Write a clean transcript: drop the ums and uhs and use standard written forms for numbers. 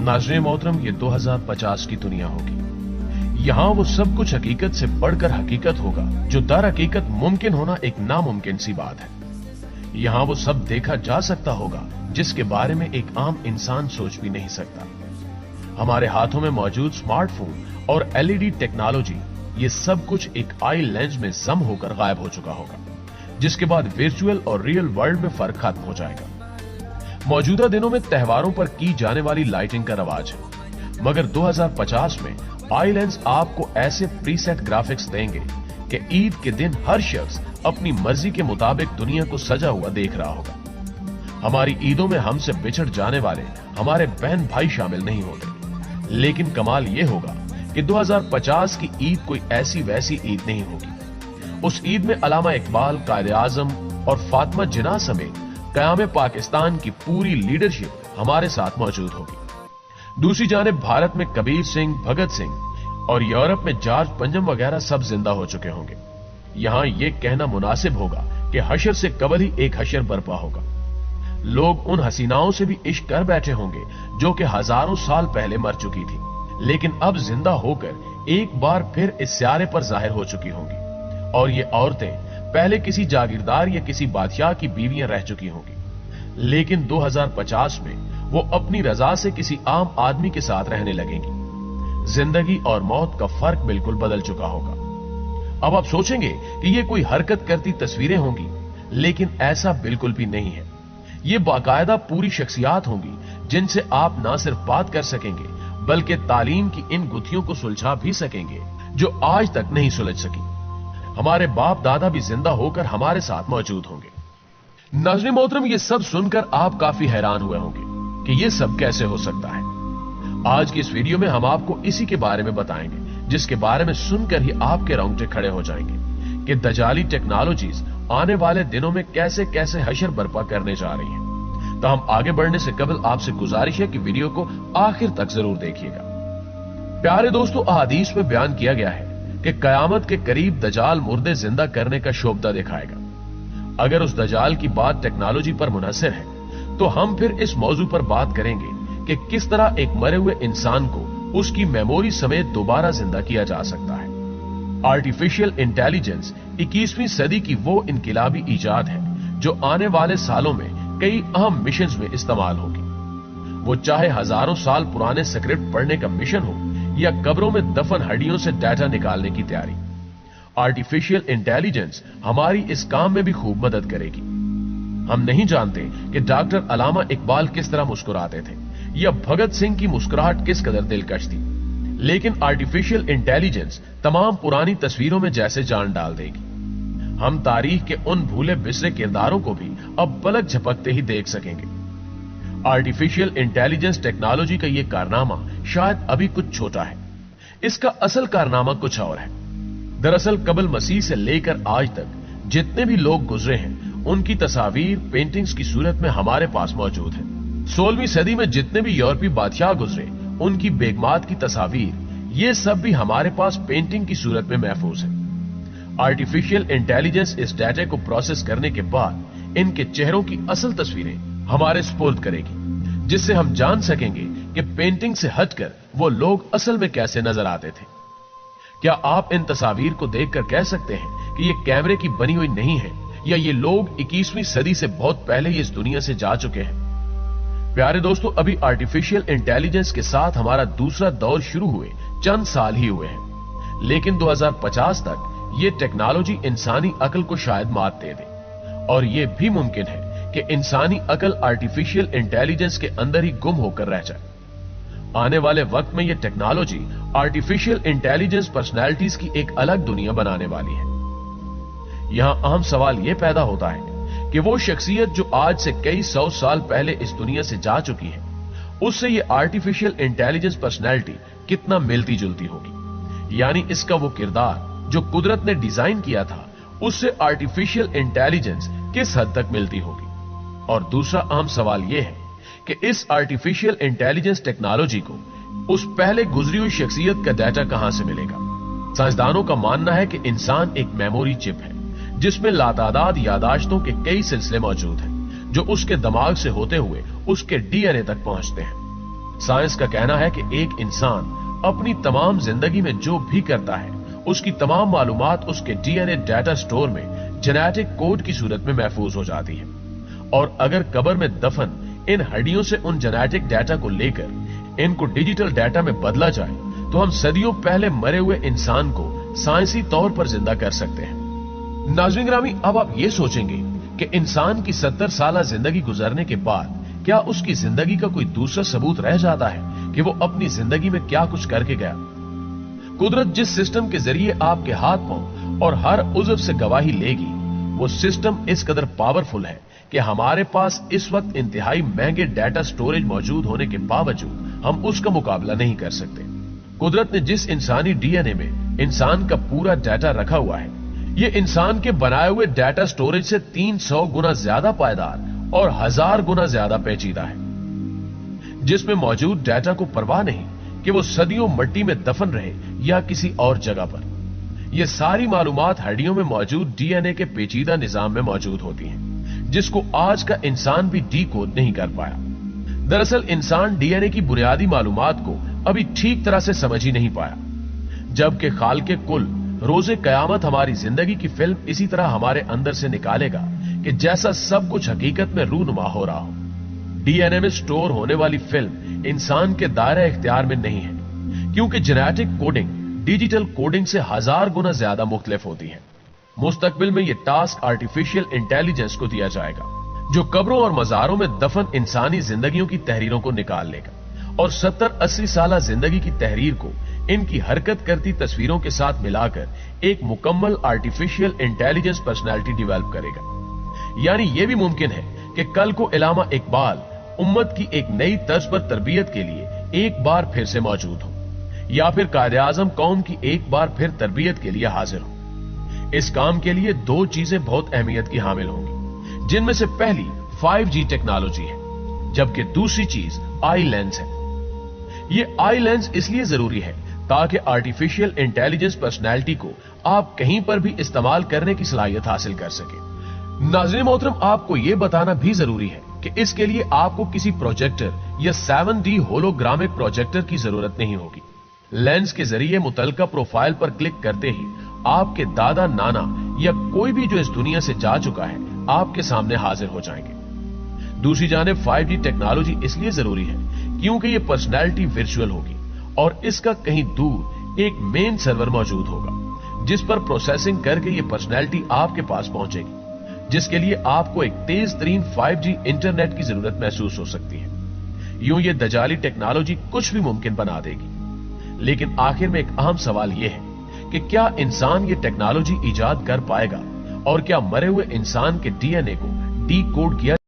नाज़रीन मोहतरम, ये 2050 की दुनिया होगी। यहां वो सब कुछ हकीकत से बढ़कर हकीकत होगा जो दर हकीकत मुमकिन होना एक नामुमकिन सी बात है। यहां वो सब देखा जा सकता होगा जिसके बारे में एक आम इंसान सोच भी नहीं सकता। हमारे हाथों में मौजूद स्मार्टफोन और एलईडी टेक्नोलॉजी, ये सब कुछ एक आई लेंस में जम होकर गायब हो चुका होगा, जिसके बाद वर्चुअल और रियल वर्ल्ड में फर्क खत्म हो जाएगा। मौजूदा दिनों में त्योहारों पर की जाने वाली लाइटिंग का रवाज है, मगर 2050 में आई लेंस आपको ऐसे प्रीसेट ग्राफिक्स देंगे कि ईद के दिन हर शख्स अपनी मर्जी के मुताबिक दुनिया को सजा हुआ देख रहा होगा। हमारी ईदों में हमसे बिछड़ जाने वाले हमारे बहन भाई शामिल नहीं होते, लेकिन कमाल यह होगा कि 2050 की ईद कोई ऐसी वैसी ईद नहीं होगी। उस ईद में अल्लामा इकबाल, कायदे आजम और फातिमा जिन्ना समेत क़याम पाकिस्तान की पूरी लीडरशिप हमारे साथ मौजूद होगी। दूसरी जानिब भारत में कबीर सिंह, भगत सिंह और यूरोप में जॉर्ज पंजम वगैरह सब जिंदा हो चुके होंगे। यहां यह कहना मुनासिब होगा कि हशर से कबल ही एक हशर बर्पा होगा। लोग उन हसीनाओं से भी इश्क कर बैठे होंगे जो कि हजारों साल पहले मर चुकी थी, लेकिन अब जिंदा होकर एक बार फिर इस स्यारे पर जाहिर हो चुकी होंगी। और ये औरतें पहले किसी जागीरदार या किसी बादशाह की बीवियां रह चुकी होंगी, लेकिन 2050 में वो अपनी रजा से किसी आम आदमी के साथ रहने लगेंगी। जिंदगी और मौत का फर्क बिल्कुल बदल चुका होगा। अब आप सोचेंगे कि ये कोई हरकत करती तस्वीरें होंगी, लेकिन ऐसा बिल्कुल भी नहीं है। ये बाकायदा पूरी शख्सियात होंगी जिनसे आप ना सिर्फ बात कर सकेंगे बल्कि तालीम की इन गुत्थियों को सुलझा भी सकेंगे जो आज तक नहीं सुलझ सकी। हमारे बाप दादा भी जिंदा होकर हमारे साथ मौजूद होंगे। नाज़रीन मोहतरम, ये सब सुनकर आप काफी हैरान हुए होंगे कि ये सब कैसे हो सकता है। आज की इस वीडियो में हम आपको इसी के बारे में बताएंगे, जिसके बारे में सुनकर ही आपके रोंगटे खड़े हो जाएंगे कि दजाली टेक्नोलॉजीज आने वाले दिनों में कैसे कैसे हशर बर्पा करने जा रही हैं। तो हम आगे बढ़ने से कबल आपसे गुजारिश है कि वीडियो को आखिर तक जरूर देखिएगा। प्यारे दोस्तों, अहादीस में बयान किया गया है कि कयामत के करीब दजाल मुर्दे जिंदा करने का शोभा दिखाएगा। अगर उस दजाल की बात टेक्नोलॉजी पर मुनहसर है तो हम फिर इस मौजू पर बात करेंगे कि किस तरह एक मरे हुए इंसान को उसकी मेमोरी समेत दोबारा जिंदा किया जा सकता है। आर्टिफिशियल इंटेलिजेंस 21वीं सदी की वो इनकिलाबी इजाद है जो आने वाले सालों में कई अहम मिशंस में इस्तेमाल होगी। वो चाहे हजारों साल पुराने स्क्रिप्ट पढ़ने का मिशन हो या कब्रों में दफन हड्डियों से डाटा निकालने की तैयारी। आर्टिफिशियल इंटेलिजेंस हमारी इस काम में भी खूब मदद करेगी। हम नहीं जानते कि डॉक्टर अल्लामा इकबाल किस तरह मुस्कुराते थे या भगत सिंह की मुस्कुराहट किस कदर दिलकश थी, लेकिन आर्टिफिशियल इंटेलिजेंस तमाम पुरानी तस्वीरों में जैसे जान डाल देगी। हम तारीख के उन भूले बिसरे किरदारों को भी अब पलक झपकते ही देख सकेंगे। आर्टिफिशियल इंटेलिजेंस टेक्नोलॉजी का यह कारनामा शायद अभी कुछ छोटा है, इसका असल कारनामा कुछ और है। दरअसल कबल मसीह से लेकर आज तक जितने भी लोग गुजरे हैं उनकी तस्वीर पेंटिंग्स की सूरत में हमारे पास मौजूद है। 16वीं सदी में जितने भी यूरोपीय बादशाह गुजरे उनकी बेगमात की तस्वीर, ये सब भी हमारे पास पेंटिंग की सूरत में महफूज है। आर्टिफिशियल इंटेलिजेंस इस डाटा को प्रोसेस करने के बाद इनके चेहरों की असल तस्वीरें हमारे स्पुर्द करेगी, जिससे हम जान सकेंगे कि पेंटिंग से हटकर वो लोग असल में कैसे नजर आते थे। क्या आप इन तस्वीर को देखकर कह सकते हैं कि ये कैमरे की बनी हुई नहीं है या ये लोग 21वीं सदी से बहुत पहले ही इस दुनिया से जा चुके हैं? प्यारे दोस्तों, अभी आर्टिफिशियल इंटेलिजेंस के साथ हमारा दूसरा दौर शुरू हुए चंद साल ही हुए हैं, लेकिन 2050 तक ये टेक्नोलॉजी इंसानी अकल को शायद मात दे दे। और यह भी मुमकिन है कि इंसानी अकल आर्टिफिशियल इंटेलिजेंस के अंदर ही गुम होकर रह जाए। आने वाले वक्त में यह टेक्नोलॉजी आर्टिफिशियल इंटेलिजेंस पर्सनैलिटीज की एक अलग दुनिया बनाने वाली है। यहां अहम सवाल यह पैदा होता है कि वो शख्सियत जो आज से कई 100 साल पहले इस दुनिया से जा चुकी है, उससे यह आर्टिफिशियल इंटेलिजेंस पर्सनैलिटी कितना मिलती जुलती होगी। यानी इसका वो किरदार जो कुदरत ने डिजाइन किया था उससे आर्टिफिशियल इंटेलिजेंस किस हद तक मिलती होगी। और दूसरा अहम सवाल यह है कि इस आर्टिफिशियल इंटेलिजेंस टेक्नोलॉजी को उस पहले गुजरी हुई शख्सियत का डाटा कहां से मिलेगा। साइंसदानों का मानना है कि इंसान एक मेमोरी चिप है जिसमें लातादाद यादाश्तों के कई सिलसिले मौजूद हैं जो उसके दिमाग से होते हुए उसके डीएनए तक पहुंचते हैं। साइंस का कहना है कि एक इंसान अपनी तमाम जिंदगी में जो भी करता है उसकी तमाम मालूमात उसके डीएनए डाटा स्टोर में जेनेटिक कोड की सूरत में महफूज हो जाती है और अगर कब्र में दफन इन हड्डियों से उन जेनेटिक डाटा को लेकर इनको डिजिटल डाटा में बदला जाए तो हम सदियों पहले मरे हुए इंसान को साइंसी तौर पर जिंदा कर सकते हैं। नाज़रीन ग्रामी, अब आप ये सोचेंगे कि इंसान की 70 साल जिंदगी गुजरने के बाद क्या उसकी जिंदगी का कोई दूसरा सबूत रह जाता है कि वो अपनी जिंदगी में क्या कुछ करके गया। कुदरत जिस सिस्टम के जरिए आपके हाथ पांव और हर उज़्व से गवाही लेगी, वो सिस्टम इस कदर पावरफुल है कि हमारे पास इस वक्त इंतहाई महंगे डाटा स्टोरेज मौजूद होने के बावजूद हम उसका मुकाबला नहीं कर सकते। कुदरत ने जिस इंसानी डीएनए में इंसान का पूरा डाटा रखा हुआ है, ये इंसान के बनाए हुए डाटा स्टोरेज से 300 गुना ज्यादा पायदार और 1000 गुना ज्यादा पेचीदा है, जिसमें मौजूद डाटा को परवाह नहीं कि वो सदियों मिट्टी में दफन रहे या किसी और जगह पर। यह सारी मालूमात हड्डियों में मौजूद डीएनए के पेचीदा निजाम में मौजूद होती हैं, जिसको आज का इंसान भी डीकोड नहीं कर पाया। दरअसल इंसान डीएनए की बुनियादी मालूमात को अभी ठीक तरह से समझ ही नहीं पाया, जबकि खालिक़े कुल रोज़े कयामत हमारी जिंदगी की फिल्म इसी तरह हमारे अंदर से निकालेगा कि जैसा सब कुछ हकीकत में रूनुमा हो रहा हो। डीएनए में स्टोर होने वाली फिल्म इंसान के दायरे इख्तियार में नहीं है, क्योंकि जेनेटिक कोडिंग डिजिटल कोडिंग से 1000 गुना ज्यादा मुख्तलिफ होती है। मुस्तकबिल में यह टास्क आर्टिफिशियल इंटेलिजेंस को दिया जाएगा, जो कब्रों और मजारों में दफन इंसानी जिंदगियों की तहरीरों को निकाल लेगा और 70-80 साल जिंदगी की तहरीर को इनकी हरकत करती तस्वीरों के साथ मिलाकर एक मुकम्मल आर्टिफिशियल इंटेलिजेंस पर्सनैलिटी डेवलप करेगा। यानी यह भी मुमकिन है कि कल को इलामा इकबाल उम्मत की एक नई तर्ज पर तरबियत के लिए एक बार फिर से मौजूद हो, या फिर कायदे आजम कौम की एक बार फिर तरबियत के लिए हाजिर हो। इस काम के लिए दो चीजें बहुत अहमियत की हामिल होंगी, जिनमें से पहली 5G टेक्नोलॉजी है, जबकि दूसरी चीज आई लेंस है। यह आई लेंस इसलिए जरूरी है ताकि आर्टिफिशियल इंटेलिजेंस पर्सनैलिटी को आप कहीं पर भी इस्तेमाल करने की सलाहियत हासिल कर सके। नाज़रीन मोहतरम, आपको यह बताना भी जरूरी है कि इसके लिए आपको किसी प्रोजेक्टर या 7D होलोग्रामिक प्रोजेक्टर की जरूरत नहीं होगी। लेंस के जरिए मुतलका प्रोफाइल पर क्लिक करते ही आपके दादा नाना या कोई भी जो इस दुनिया से जा चुका है आपके सामने हाजिर हो जाएंगे। दूसरी जानिब 5G टेक्नोलॉजी इसलिए जरूरी है क्योंकि यह पर्सनैलिटी वर्चुअल होगी और इसका कहीं दूर एक मेन सर्वर मौजूद होगा, जिस पर प्रोसेसिंग करके यह पर्सनैलिटी आपके पास पहुंचेगी, जिसके लिए आपको एक तेज तरीन 5G इंटरनेट की जरूरत महसूस हो सकती है। यूं यह दजाली टेक्नोलॉजी कुछ भी मुमकिन बना देगी, लेकिन आखिर में एक अहम सवाल यह है कि क्या इंसान यह टेक्नोलॉजी ईजाद कर पाएगा और क्या मरे हुए इंसान के डीएनए को डी कोड किया